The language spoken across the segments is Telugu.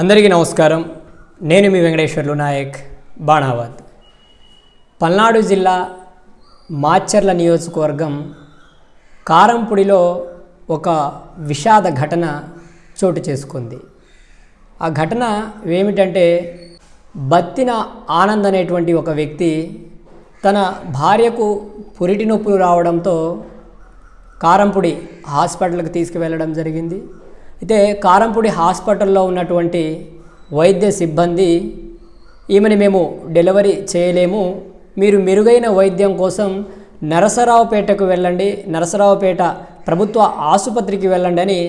అందరికీ నమస్కారం. నేను మీ వెంకటేశ్వర్లు నాయక్ బాణావత్. పల్నాడు జిల్లా మాచర్ల నియోజకవర్గం కారంపూడిలో ఒక విషాద ఘటన చోటు చేసుకుంది. ఆ ఘటన ఏమిటంటే, బత్తిన ఆనంద్ అనేటువంటి ఒక వ్యక్తి తన భార్యకు పురిటి నొప్పులు రావడంతో కారంపూడి హాస్పిటల్కి తీసుకువెళ్ళడం జరిగింది. అయితే కారంపూడి హాస్పిటల్లో ఉన్నటువంటి వైద్య సిబ్బంది ఈమెను మేము డెలివరీ చేయలేము, మీరు మెరుగైన వైద్యం కోసం నరసరావుపేటకు వెళ్ళండి, నరసరావుపేట ప్రభుత్వ ఆసుపత్రికి వెళ్ళండి అని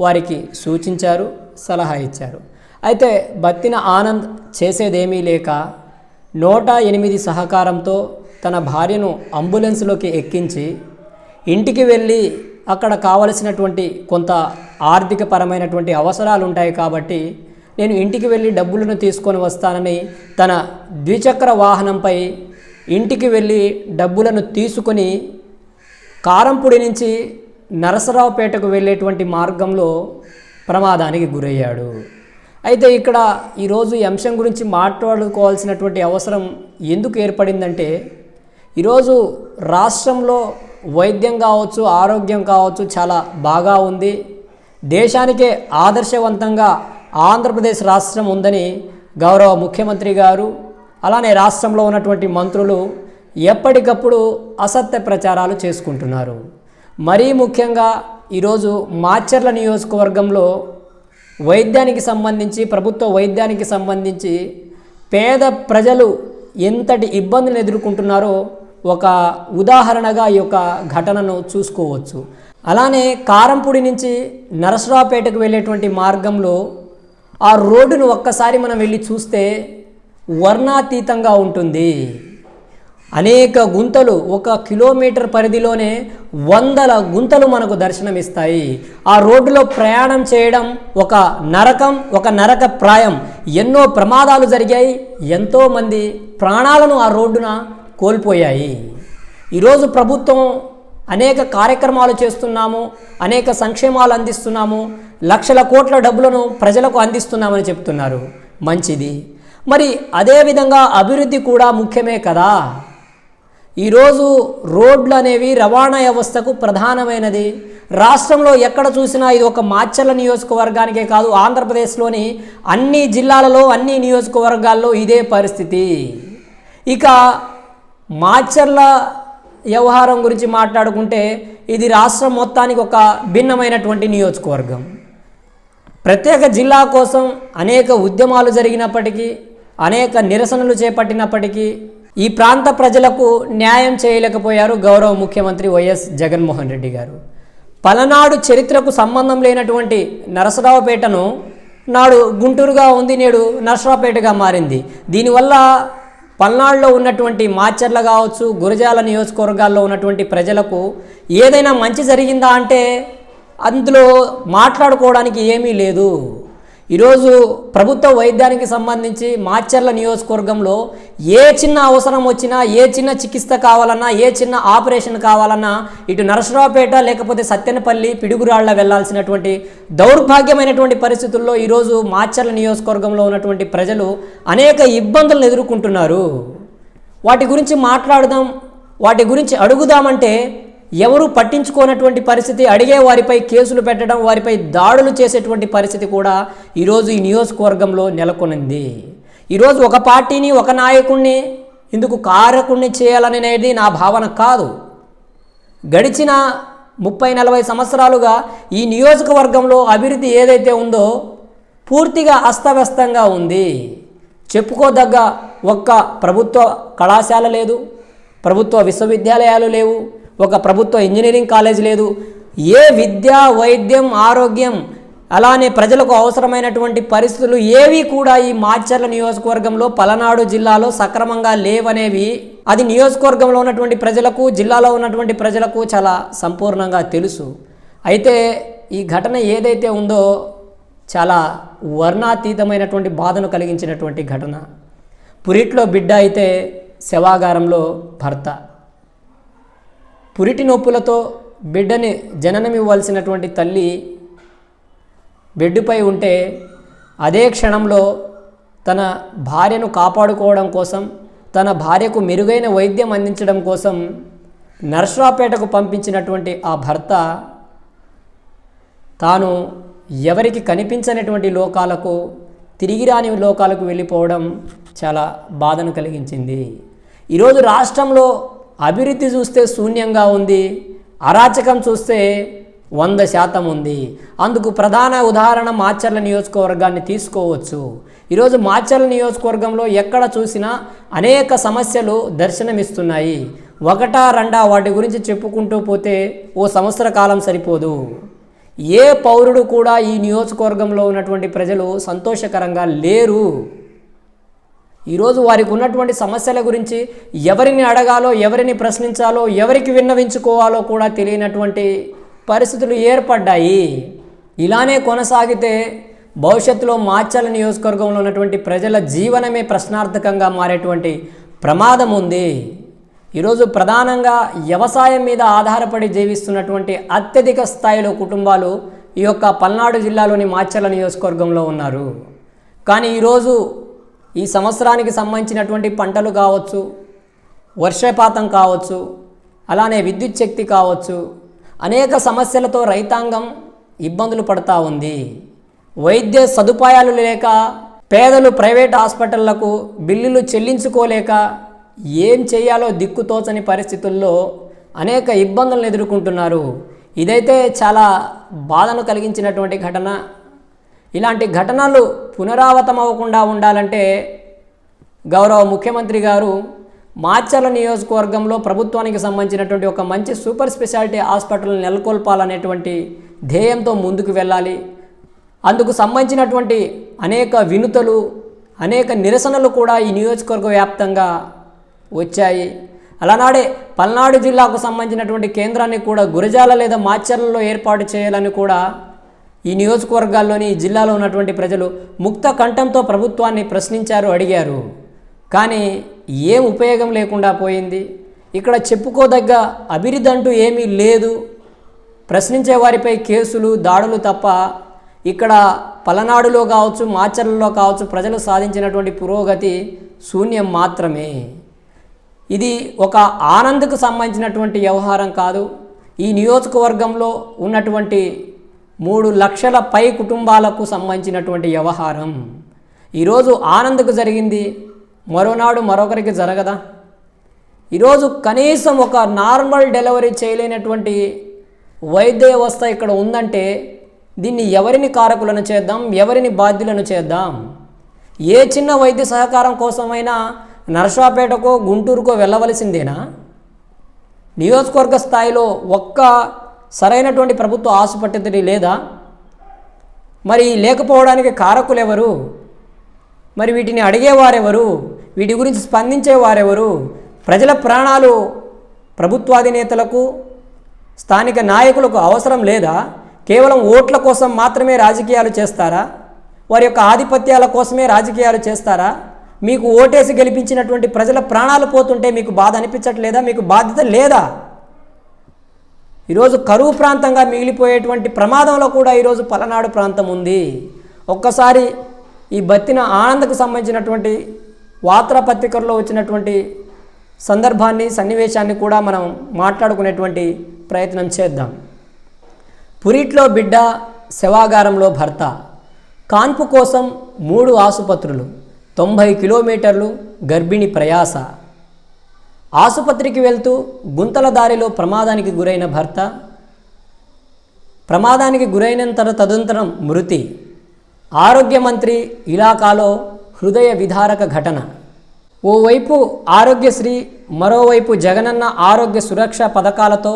వారికి సూచించారు, సలహా ఇచ్చారు. అయితే బత్తిన ఆనంద్ చేసేదేమీ లేక 108 సహకారంతో తన భార్యను అంబులెన్స్లోకి ఎక్కించి ఇంటికి వెళ్ళి అక్కడ కావలసినటువంటి కొంత ఆర్థిక పరమైనటువంటి అవసరాలు ఉంటాయి కాబట్టి నేను ఇంటికి వెళ్ళి డబ్బులను తీసుకొని వస్తానని తన ద్విచక్ర వాహనంపై ఇంటికి వెళ్ళి డబ్బులను తీసుకొని కారంపూడి నుంచి నరసరావుపేటకు వెళ్ళేటువంటి మార్గంలో ప్రమాదానికి గురయ్యాడు. అయితే ఇక్కడ ఈరోజు ఈ అంశం గురించి మాట్లాడుకోవాల్సినటువంటి అవసరం ఎందుకు ఏర్పడిందంటే, ఈరోజు రాష్ట్రంలో వైద్యం కావచ్చు, ఆరోగ్యం కావచ్చు చాలా బాగా ఉంది. దేశానికే ఆదర్శవంతంగా ఆంధ్రప్రదేశ్ రాష్ట్రం ఉందని గౌరవ ముఖ్యమంత్రి గారు, అలానే రాష్ట్రంలో ఉన్నటువంటి మంత్రులు ఎప్పటికప్పుడు అసత్య ప్రచారాలు చేసుకుంటున్నారు. మరీ ముఖ్యంగా ఈరోజు మాచర్ల నియోజకవర్గంలో వైద్యానికి సంబంధించి, ప్రభుత్వ వైద్యానికి సంబంధించి పేద ప్రజలు ఎంతటి ఇబ్బందులు ఎదుర్కొంటున్నారో ఒక ఉదాహరణగా ఈ యొక్క ఘటనను చూసుకోవచ్చు. అలానే కారంపూడి నుంచి నరసరావుపేటకు వెళ్ళేటువంటి మార్గంలో ఆ రోడ్డును ఒక్కసారి మనం వెళ్ళి చూస్తే వర్ణాతీతంగా ఉంటుంది. అనేక గుంతలు, 1 కిలోమీటర్ పరిధిలోనే 100 గుంతలు మనకు దర్శనమిస్తాయి. ఆ రోడ్డులో ప్రయాణం చేయడం ఒక నరకం, ఒక నరక ప్రాయం. ఎన్నో ప్రమాదాలు జరిగాయి, ఎంతోమంది ప్రాణాలను ఆ రోడ్డున కోల్పోయాయి. ఈరోజు ప్రభుత్వం అనేక కార్యక్రమాలు చేస్తున్నాము, అనేక సంక్షేమాలు అందిస్తున్నాము, లక్షల కోట్ల డబ్బులను ప్రజలకు అందిస్తున్నామని చెప్తున్నారు, మంచిది. మరి అదేవిధంగా అభివృద్ధి కూడా ముఖ్యమే కదా. ఈరోజు రోడ్లు అనేవి రవాణా వ్యవస్థకు ప్రధానమైనది. రాష్ట్రంలో ఎక్కడ చూసినా ఇది ఒక మాచర్ల నియోజకవర్గానికే కాదు, ఆంధ్రప్రదేశ్లోని అన్ని జిల్లాలలో, అన్ని నియోజకవర్గాల్లో ఇదే పరిస్థితి. ఇక మాచర్ల వ్యవహారం గురించి మాట్లాడుకుంటే, ఇది రాష్ట్రం మొత్తానికి ఒక భిన్నమైనటువంటి నియోజకవర్గం. ప్రత్యేక జిల్లా కోసం అనేక ఉద్యమాలు జరిగినప్పటికీ, అనేక నిరసనలు చేపట్టినప్పటికీ ఈ ప్రాంత ప్రజలకు న్యాయం చేయలేకపోయారు గౌరవ ముఖ్యమంత్రి వైఎస్ జగన్మోహన్ రెడ్డి గారు. పలనాడు చరిత్రకు సంబంధం లేనటువంటి నరసరావుపేటను నాడు గుంటూరుగా ఉంది, నేడు నరసరావుపేటగా మారింది. దీనివల్ల పల్నాడులో ఉన్నటువంటి మాచర్ల కావచ్చు, గురజాల నియోజకవర్గాల్లో ఉన్నటువంటి ప్రజలకు ఏదైనా మంచి జరిగిందా అంటే అందులో మాట్లాడుకోవడానికి ఏమీ లేదు. ఈరోజు ప్రభుత్వ వైద్యానికి సంబంధించి మాచర్ల నియోజకవర్గంలో ఏ చిన్న అవసరం వచ్చినా, ఏ చిన్న చికిత్స కావాలన్నా, ఏ చిన్న ఆపరేషన్ కావాలన్నా ఇటు నరసరావుపేట లేకపోతే సత్తెనపల్లి, పిడుగురాళ్ల వెళ్లాల్సినటువంటి దౌర్భాగ్యమైనటువంటి పరిస్థితుల్లో ఈరోజు మాచర్ల నియోజకవర్గంలో ఉన్నటువంటి ప్రజలు అనేక ఇబ్బందులను ఎదుర్కొంటున్నారు. వాటి గురించి మాట్లాడదాం, వాటి గురించి అడుగుదామంటే ఎవరు పట్టించుకోనటువంటి పరిస్థితి, అడిగే వారిపై కేసులు పెట్టడం, వారిపై దాడులు చేసేటువంటి పరిస్థితి కూడా ఈరోజు ఈ నియోజకవర్గంలో నెలకొనింది. ఈరోజు ఒక పార్టీని, ఒక నాయకుడిని ఇందుకు కారకుడిని చేయాలనేది నా భావన కాదు. గడిచిన 30-40 సంవత్సరాలుగా ఈ నియోజకవర్గంలో అభివృద్ధి ఏదైతే ఉందో పూర్తిగా అస్తవ్యస్తంగా ఉంది. చెప్పుకోదగ్గ ఒక్క ప్రభుత్వ కళాశాల లేదు, ప్రభుత్వ విశ్వవిద్యాలయాలు లేవు, ఒక ప్రభుత్వ ఇంజనీరింగ్ కాలేజ్ లేదు. ఏ విద్య, వైద్యం, ఆరోగ్యం అలానే ప్రజలకు అవసరమైనటువంటి పరిస్థితులు ఏవి కూడా ఈ మాచర్ల నియోజకవర్గంలో, పలనాడు జిల్లాలో సక్రమంగా లేవనేవి అది నియోజకవర్గంలో ఉన్నటువంటి ప్రజలకు, జిల్లాలో ఉన్నటువంటి ప్రజలకు చాలా సంపూర్ణంగా తెలుసు. అయితే ఈ ఘటన ఏదైతే ఉందో చాలా వర్ణాతీతమైనటువంటి బాధను కలిగించినటువంటి ఘటన. పురిట్లో బిడ్డ అయితే శవాగారంలో భర్త. పురిటి నొప్పులతో బిడ్డని జననం ఇవ్వాల్సినటువంటి తల్లి బెడ్డుపై ఉంటే అదే క్షణంలో తన భార్యను కాపాడుకోవడం కోసం, తన భార్యకు మెరుగైన వైద్యం అందించడం కోసం నర్సరావుపేటకు పంపించినటువంటి ఆ భర్త తాను ఎవరికి కనిపించనటువంటి లోకాలకు, తిరిగి రాని లోకాలకు వెళ్ళిపోవడం చాలా బాధను కలిగించింది. ఈరోజు రాష్ట్రంలో అభివృద్ధి చూస్తే శూన్యంగా ఉంది, అరాచకం చూస్తే 100% ఉంది. అందుకు ప్రధాన ఉదాహరణ మాచర్ల నియోజకవర్గాన్ని తీసుకోవచ్చు. ఈరోజు మాచర్ల నియోజకవర్గంలో ఎక్కడ చూసినా అనేక సమస్యలు దర్శనమిస్తున్నాయి. ఒకటా రెండా వాటి గురించి చెప్పుకుంటూ పోతే ఓ సంవత్సర కాలం సరిపోదు. ఏ పౌరుడు కూడా ఈ నియోజకవర్గంలో ఉన్నటువంటి ప్రజలు సంతోషకరంగా లేరు. ఈరోజు వారికి ఉన్నటువంటి సమస్యల గురించి ఎవరిని అడగాలో, ఎవరిని ప్రశ్నించాలో, ఎవరికి విన్నవించుకోవాలో కూడా తెలియనటువంటి పరిస్థితులు ఏర్పడ్డాయి. ఇలానే కొనసాగితే భవిష్యత్తులో మాచర్ల నియోజకవర్గంలో ఉన్నటువంటి ప్రజల జీవనమే ప్రశ్నార్థకంగా మారేటువంటి ప్రమాదం ఉంది. ఈరోజు ప్రధానంగా వ్యవసాయం మీద ఆధారపడి జీవిస్తున్నటువంటి అత్యధిక స్థాయిలో కుటుంబాలు ఈ యొక్క పల్నాడు జిల్లాలోని మాచర్ల నియోజకవర్గంలో ఉన్నారు. కానీ ఈరోజు ఈ సంవత్సరానికి సంబంధించినటువంటి పంటలు కావచ్చు, వర్షపాతం కావచ్చు, అలానే విద్యుత్ శక్తి కావచ్చు, అనేక సమస్యలతో రైతాంగం ఇబ్బందులు పడుతూ ఉంది. వైద్య సదుపాయాలు లేక పేదలు ప్రైవేట్ హాస్పిటళ్లకు బిల్లులు చెల్లించుకోలేక ఏం చేయాలో దిక్కుతోచని పరిస్థితుల్లో అనేక ఇబ్బందులను ఎదుర్కొంటున్నారు. ఇదైతే చాలా బాధను కలిగించినటువంటి ఘటన. ఇలాంటి ఘటనలు పునరావృతం అవ్వకుండా ఉండాలంటే గౌరవ ముఖ్యమంత్రి గారు మాచర్ల నియోజకవర్గంలో ప్రభుత్వానికి సంబంధించినటువంటి ఒక మంచి సూపర్ స్పెషాలిటీ హాస్పిటల్ని నెలకొల్పాలనేటువంటి ధ్యేయంతో ముందుకు వెళ్ళాలి. అందుకు సంబంధించినటువంటి అనేక వినతులు, అనేక నిరసనలు కూడా ఈ నియోజకవర్గ వ్యాప్తంగా వచ్చాయి. అలానాడే పల్నాడు జిల్లాకు సంబంధించినటువంటి కేంద్రాన్ని కూడా గురజాల లేదా మాచర్లలో ఏర్పాటు చేయాలని కూడా ఈ నియోజకవర్గాల్లోని ఈ జిల్లాలో ఉన్నటువంటి ప్రజలు ముక్త కంఠంతో ప్రభుత్వాన్ని ప్రశ్నించారు, అడిగారు. కానీ ఏం ఉపయోగం లేకుండా పోయింది. ఇక్కడ చెప్పుకోదగ్గ అభివృద్ధి అంటూ ఏమీ లేదు. ప్రశ్నించే వారిపై కేసులు, దాడులు తప్ప ఇక్కడ పలనాడులో కావచ్చు, మాచర్లలో కావచ్చు ప్రజలు సాధించినటువంటి పురోగతి శూన్యం మాత్రమే. ఇది ఒక ఆనంద్కు సంబంధించినటువంటి వ్యవహారం కాదు. ఈ నియోజకవర్గంలో ఉన్నటువంటి 3 లక్షల పై కుటుంబాలకు సంబంధించినటువంటి వ్యవహారం. ఈరోజు ఆనంద్కు జరిగింది, మరోనాడు మరొకరికి జరగదా? ఈరోజు కనీసం ఒక నార్మల్ డెలివరీ చేయలేనటువంటి వైద్య వ్యవస్థ ఇక్కడ ఉందంటే దీన్ని ఎవరిని కారకులను చేద్దాం, ఎవరిని బాధ్యులను చేద్దాం? ఏ చిన్న వైద్య సహకారం కోసమైనా నర్సాపేటకో గుంటూరుకో వెళ్ళవలసిందేనా? నియోజకవర్గ స్థాయిలో ఒక్క సరైనటువంటి ప్రభుత్వ ఆసుపత్రి లేదా? మరి లేకపోవడానికి కారకులు ఎవరు? మరి వీటిని అడిగేవారెవరు? వీటి గురించి స్పందించేవారెవరు? ప్రజల ప్రాణాలు ప్రభుత్వాధినేతలకు, స్థానిక నాయకులకు అవసరం లేదా? కేవలం ఓట్ల కోసం మాత్రమే రాజకీయాలు చేస్తారా? వారి యొక్క ఆధిపత్యాల కోసమే రాజకీయాలు చేస్తారా? మీకు ఓటేసి గెలిపించినటువంటి ప్రజల ప్రాణాలు పోతుంటే మీకు బాధ అనిపించట్లేదా? మీకు బాధ్యత లేదా? ఈరోజు కరువు ప్రాంతంగా మిగిలిపోయేటువంటి ప్రమాదంలో కూడా ఈరోజు పలనాడు ప్రాంతం ఉంది. ఒక్కసారి ఈ బత్తిన ఆనందకు సంబంధించినటువంటి వార్తాపత్రికల్లో వచ్చినటువంటి సందర్భాన్ని, సన్నివేశాన్ని కూడా మనం మాట్లాడుకునేటువంటి ప్రయత్నం చేద్దాం. పురిట్లో బిడ్డ, శవాగారంలో భర్త. కాన్పు కోసం 3 ఆసుపత్రులు, 90 కిలోమీటర్లు గర్భిణి ప్రయాస. ఆసుపత్రికి వెళ్తూ గుంతల దారిలో ప్రమాదానికి గురైన భర్త, ప్రమాదానికి గురైనంతర తదనంతరం మృతి. ఆరోగ్య మంత్రి ఇలాకాలో హృదయ విదారక ఘటన. ఓవైపు ఆరోగ్యశ్రీ, మరోవైపు జగనన్న ఆరోగ్య సురక్ష పథకాలతో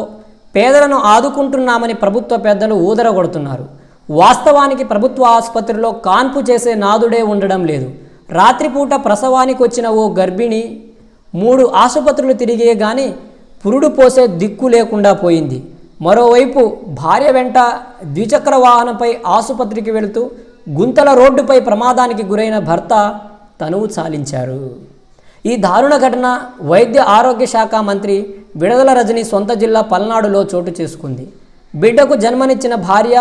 పేదలను ఆదుకుంటున్నామని ప్రభుత్వ పెద్దలు ఊదరగొడుతున్నారు. వాస్తవానికి ప్రభుత్వ ఆసుపత్రిలో కాన్పు చేసే నాదుడే ఉండడం లేదు. రాత్రిపూట ప్రసవానికి వచ్చిన ఓ గర్భిణి 3 ఆసుపత్రులు తిరిగే గాని పురుడు పోసే దిక్కు లేకుండా పోయింది. మరోవైపు భార్య వెంట ద్విచక్ర వాహనంపై ఆసుపత్రికి వెళుతూ గుంతల రోడ్డుపై ప్రమాదానికి గురైన భర్త తనువు చాలించారు. ఈ దారుణ ఘటన వైద్య ఆరోగ్య శాఖ మంత్రి విడదల రజని సొంత జిల్లా పల్నాడులో చోటు చేసుకుంది. బిడ్డకు జన్మనిచ్చిన భార్య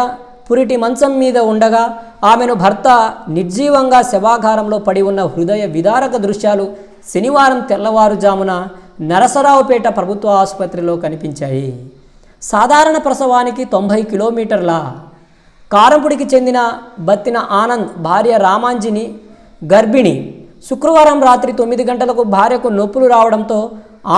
పురిటి మంచం మీద ఉండగా ఆమెను భర్త నిర్జీవంగా శవాగారంలో పడి ఉన్న హృదయ విదారక దృశ్యాలు శనివారం తెల్లవారుజామున నరసరావుపేట ప్రభుత్వ ఆసుపత్రిలో కనిపించాయి. సాధారణ ప్రసవానికి 90 కిలోమీటర్ల కారంపూడికి చెందిన బత్తిన ఆనంద్ భార్య రామాంజిని గర్భిణి. శుక్రవారం రాత్రి 9 గంటలకు భార్యకు నొప్పులు రావడంతో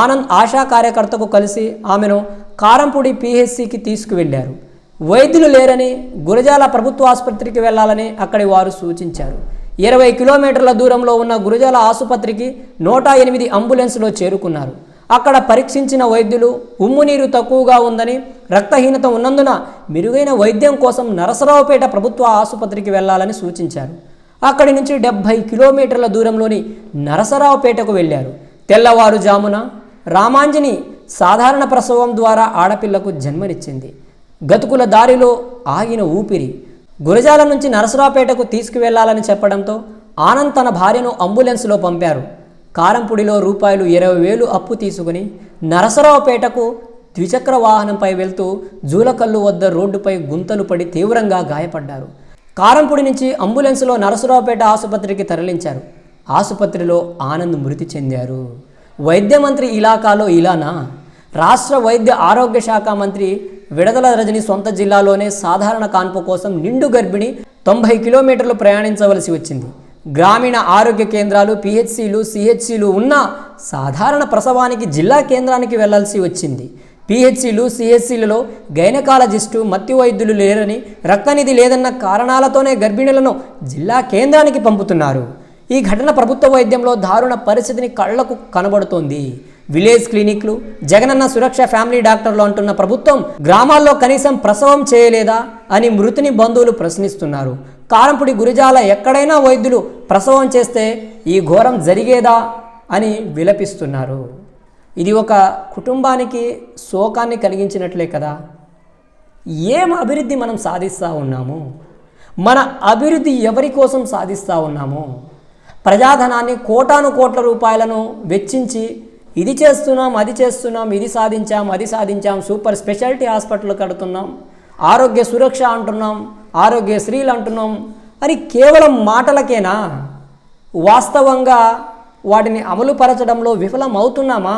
ఆనంద్ ఆశా కార్యకర్తకు కలిసి ఆమెను కారంపూడి పిహెచ్సికి తీసుకువెళ్లారు. వైద్యులు లేరని గురజాల ప్రభుత్వ ఆసుపత్రికి వెళ్లాలని అక్కడి వారు సూచించారు. 20 కిలోమీటర్ల దూరంలో ఉన్న గురజాల ఆసుపత్రికి 108 అంబులెన్స్లో చేరుకున్నారు. అక్కడ పరీక్షించిన వైద్యులు ఉమ్మునీరు తక్కువగా ఉందని, రక్తహీనత ఉన్నందున మెరుగైన వైద్యం కోసం నరసరావుపేట ప్రభుత్వ ఆసుపత్రికి వెళ్లాలని సూచించారు. అక్కడి నుంచి 70 కిలోమీటర్ల దూరంలోని నరసరావుపేటకు వెళ్లారు. తెల్లవారుజామున రామాంజిని సాధారణ ప్రసవం ద్వారా ఆడపిల్లకు జన్మనిచ్చింది. గతుకుల దారిలో ఆగిన ఊపిరి. గురజాల నుంచి నరసరావుపేటకు తీసుకువెళ్లాలని చెప్పడంతో ఆనంద్ తన భార్యను అంబులెన్స్లో పంపారు. కారంపూడిలో రూపాయలు 20,000 అప్పు తీసుకుని నరసరావుపేటకు ద్విచక్ర వాహనంపై వెళ్తూ జూలకల్లు వద్ద రోడ్డుపై గుంతలు పడి తీవ్రంగా గాయపడ్డారు. కారంపూడి నుంచి అంబులెన్స్లో నరసరావుపేట ఆసుపత్రికి తరలించారు. ఆసుపత్రిలో ఆనంద్ మృతి చెందారు. వైద్య మంత్రి ఇలాకాలో ఇలానా? రాష్ట్ర వైద్య ఆరోగ్య శాఖ మంత్రి విడదల రజని సొంత జిల్లాలోనే సాధారణ కాన్పు కోసం నిండు గర్భిణి 90 కిలోమీటర్లు ప్రయాణించవలసి వచ్చింది. గ్రామీణ ఆరోగ్య కేంద్రాలు, పిహెచ్సిలు, సిహెచ్సిలు ఉన్న సాధారణ ప్రసవానికి జిల్లా కేంద్రానికి వెళ్లాల్సి వచ్చింది. పిహెచ్సిలు, సిహెచ్సిలలో గైనకాలజిస్టు, మత్తి వైద్యులు లేరని, రక్తనిధి లేదన్న కారణాలతోనే గర్భిణులను జిల్లా కేంద్రానికి పంపుతున్నారు. ఈ ఘటన ప్రభుత్వ వైద్యంలో దారుణ పరిస్థితిని కళ్లకు కనబడుతోంది. విలేజ్ క్లినిక్లు, జగనన్న సురక్ష ఫ్యామిలీ డాక్టర్లు అంటున్న ప్రభుత్వం గ్రామాల్లో కనీసం ప్రసవం చేయలేదా అని మృతుని బంధువులు ప్రశ్నిస్తున్నారు. కారంపూడి, గురజాల ఎక్కడైనా వైద్యులు ప్రసవం చేస్తే ఈ ఘోరం జరిగేదా అని విలపిస్తున్నారు. ఇది ఒక కుటుంబానికి శోకాన్ని కలిగించినట్లే కదా. ఏం అభివృద్ధి మనం సాధిస్తూ ఉన్నాము? మన అభివృద్ధి ఎవరి కోసం సాధిస్తూ ఉన్నాము? ప్రజాధనాన్ని కోటాను కోట్ల రూపాయలను వెచ్చించి ఇది చేస్తున్నాం, అది చేస్తున్నాం, ఇది సాధించాం, అది సాధించాం, సూపర్ స్పెషాలిటీ హాస్పిటల్ కడుతున్నాం, ఆరోగ్య సురక్ష అంటున్నాం, ఆరోగ్యశ్రీలు అంటున్నాం అని కేవలం మాటలకేనా? వాస్తవంగా వాటిని అమలుపరచడంలో విఫలం అవుతున్నామా?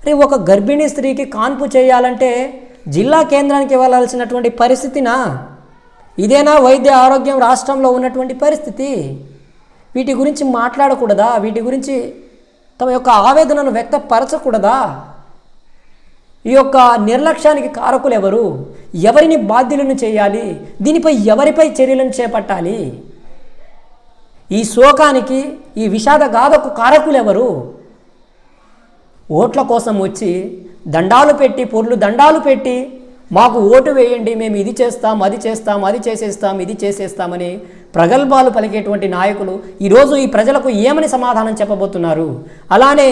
అరే, ఒక గర్భిణీ స్త్రీకి కాన్పు చేయాలంటే జిల్లా కేంద్రానికి వెళ్ళాల్సినటువంటి పరిస్థితినా? ఇదేనా వైద్య ఆరోగ్యం రాష్ట్రంలో ఉన్నటువంటి పరిస్థితి? వీటి గురించి మాట్లాడకూడదా? వీటి గురించి తమ యొక్క ఆవేదనను వ్యక్తపరచకూడదా? ఈ యొక్క నిర్లక్ష్యానికి కారకులు ఎవరు? ఎవరిని బాధ్యులను చేయాలి? దీనిపై ఎవరిపై చర్యలను చేపట్టాలి? ఈ శోకానికి, ఈ విషాద గాథకు కారకులు ఎవరు? ఓట్ల కోసం వచ్చి దండాలు పెట్టి, పొర్లు దండాలు పెట్టి మాకు ఓటు వేయండి, మేము ఇది చేస్తాం, అది చేస్తాం, అది చేసేస్తాం, ఇది చేసేస్తామని ప్రగల్భాలు పలికేటువంటి నాయకులు ఈరోజు ఈ ప్రజలకు ఏమని సమాధానం చెప్పబోతున్నారు? అలానే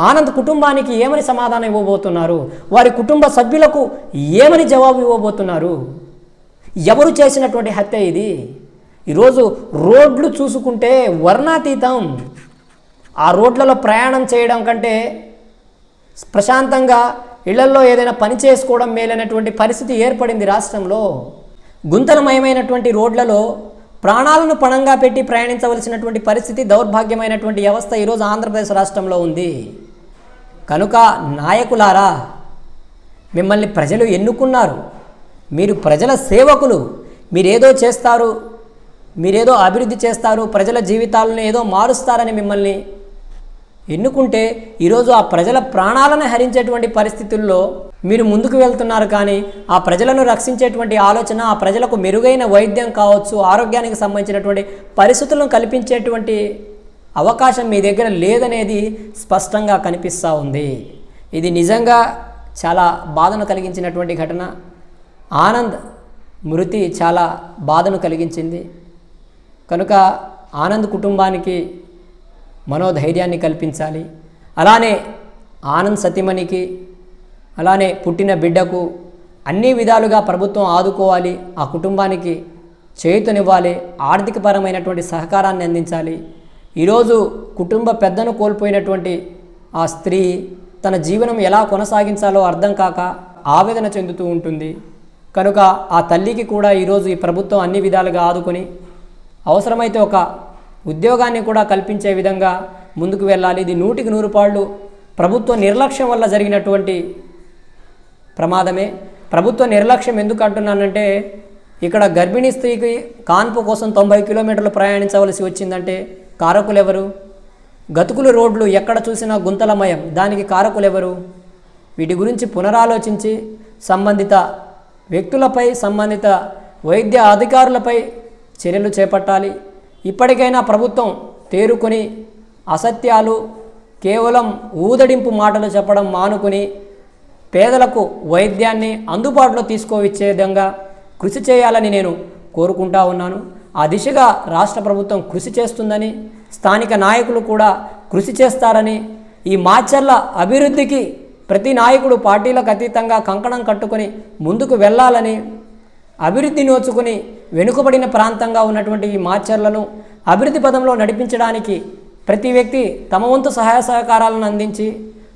ఆనంద్ కుటుంబానికి ఏమని సమాధానం ఇవ్వబోతున్నారు? వారి కుటుంబ సభ్యులకు ఏమని జవాబు ఇవ్వబోతున్నారు? ఎవరు చేసినటువంటి హత్య ఇది? ఈరోజు రోడ్లు చూసుకుంటే వర్ణాతీతం. ఆ రోడ్లలో ప్రయాణం చేయడం కంటే ప్రశాంతంగా ఇళ్లల్లో ఏదైనా పని చేసుకోవడం మేలైనటువంటి పరిస్థితి ఏర్పడింది రాష్ట్రంలో. గుంతలమయమైనటువంటి రోడ్లలో ప్రాణాలను పణంగా పెట్టి ప్రయాణించవలసినటువంటి పరిస్థితి, దౌర్భాగ్యమైనటువంటి వ్యవస్థ ఈరోజు ఆంధ్రప్రదేశ్ రాష్ట్రంలో ఉంది. కనుక నాయకులారా, మిమ్మల్ని ప్రజలు ఎన్నుకున్నారు. మీరు ప్రజల సేవకులు. మీరేదో చేస్తారు, మీరేదో అభివృద్ధి చేస్తారు, ప్రజల జీవితాలను ఏదో మారుస్తారని మిమ్మల్ని ఎన్నుకుంటే ఈరోజు ఆ ప్రజల ప్రాణాలను హరించేటువంటి పరిస్థితుల్లో మీరు ముందుకు వెళ్తున్నారు. కానీ ఆ ప్రజలను రక్షించేటువంటి ఆలోచన, ఆ ప్రజలకు మెరుగైన వైద్యం కావచ్చు, ఆరోగ్యానికి సంబంధించినటువంటి పరిస్థితులను కల్పించేటువంటి అవకాశం మీ దగ్గర లేదనేది స్పష్టంగా కనిపిస్తూ ఉంది. ఇది నిజంగా చాలా బాధను కలిగించినటువంటి ఘటన. ఆనంద్ మృతి చాలా బాధను కలిగించింది. కనుక ఆనంద్ కుటుంబానికి మనోధైర్యాన్ని కల్పించాలి. అలానే ఆనంద్ సతీమణికి, అలానే పుట్టిన బిడ్డకు అన్ని విధాలుగా ప్రభుత్వం ఆదుకోవాలి. ఆ కుటుంబానికి చేయూతనివ్వాలి, ఆర్థికపరమైనటువంటి సహకారాన్ని అందించాలి. ఈరోజు కుటుంబ పెద్దను కోల్పోయినటువంటి ఆ స్త్రీ తన జీవనం ఎలా కొనసాగించాలో అర్థం కాక ఆవేదన చెందుతూ ఉంటుంది. కనుక ఆ తల్లికి కూడా ఈరోజు ఈ ప్రభుత్వం అన్ని విధాలుగా ఆదుకొని అవసరమైతే ఒక ఉద్యోగాన్ని కూడా కల్పించే విధంగా ముందుకు వెళ్ళాలి. ఇది 100కి 100 ప్రభుత్వ నిర్లక్ష్యం వల్ల జరిగినటువంటి ప్రమాదమే. ప్రభుత్వ నిర్లక్ష్యం ఎందుకు అంటున్నానంటే, ఇక్కడ గర్భిణీ స్త్రీకి కాన్పు కోసం 90 కిలోమీటర్లు ప్రయాణించవలసి వచ్చిందంటే కారకులు ఎవరు? గతుకుల రోడ్లు ఎక్కడ చూసినా గుంతలమయం, దానికి కారకులు ఎవరు? వీటి గురించి పునరాలోచించి సంబంధిత వ్యక్తులపై, సంబంధిత వైద్య అధికారులపై చర్యలు చేపట్టాలి. ఇప్పటికైనా ప్రభుత్వం తేరుకొని అసత్యాలు, కేవలం ఊదడింపు మాటలు చెప్పడం మానుకొని పేదలకు వైద్యాన్ని అందుబాటులో తీసుకువచ్చే విధంగా కృషి చేయాలని నేను కోరుకుంటా ఉన్నాను. ఆ దిశగా రాష్ట్ర ప్రభుత్వం కృషి చేస్తుందని, స్థానిక నాయకులు కూడా కృషి చేస్తారని, ఈ మాచర్ల అభివృద్ధికి ప్రతి నాయకుడు పార్టీలకు అతీతంగా కంకణం కట్టుకొని ముందుకు వెళ్ళాలని, అభివృద్ధి నోచుకొని వెనుకబడిన ప్రాంతంగా ఉన్నటువంటి ఈ మాచర్లను అభివృద్ధి పదంలో నడిపించడానికి ప్రతి వ్యక్తి తమ వంతు సహాయ సహకారాలను అందించి,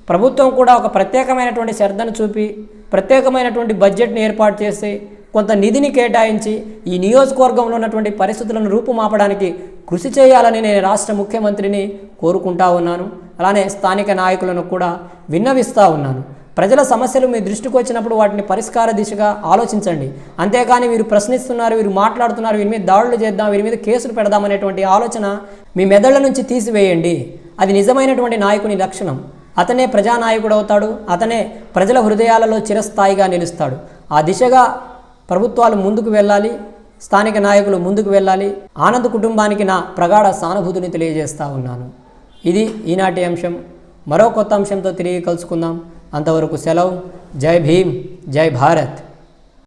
ప్రభుత్వం కూడా ఒక ప్రత్యేకమైనటువంటి శ్రద్ధను చూపి ప్రత్యేకమైనటువంటి బడ్జెట్ని ఏర్పాటు చేసి కొంత నిధిని కేటాయించి ఈ నియోజకవర్గంలో ఉన్నటువంటి పరిస్థితులను రూపుమాపడానికి కృషి చేయాలని నేను రాష్ట్ర ముఖ్యమంత్రిని కోరుకుంటా ఉన్నాను. అలానే స్థానిక నాయకులను కూడా విన్నవిస్తూ ఉన్నాను. ప్రజల సమస్యలు మీ దృష్టికి వచ్చినప్పుడు వాటిని పరిష్కార దిశగా ఆలోచించండి. అంతేకాని వీరు ప్రశ్నిస్తున్నారు, వీరు మాట్లాడుతున్నారు, వీరి మీద దాడులు చేద్దాం, వీరి మీద కేసులు పెడదామనేటువంటి ఆలోచన మీ మెదళ్ళ నుంచి తీసివేయండి. అది నిజమైనటువంటి నాయకుని లక్షణం. అతనే ప్రజానాయకుడు అవుతాడు, అతనే ప్రజల హృదయాలలో చిరస్థాయిగా నిలుస్తాడు. ఆ దిశగా ప్రభుత్వాలు ముందుకు వెళ్ళాలి, స్థానిక నాయకులు ముందుకు వెళ్ళాలి. ఆనంద్ కుటుంబానికి నా ప్రగాఢ సానుభూతిని తెలియజేస్తూ ఉన్నాను. ఇది ఈనాటి అంశం. మరో కొత్త అంశంతో తిరిగి కలుసుకుందాం. అంతవరకు సెలవు. జై భీమ్, జై భారత్.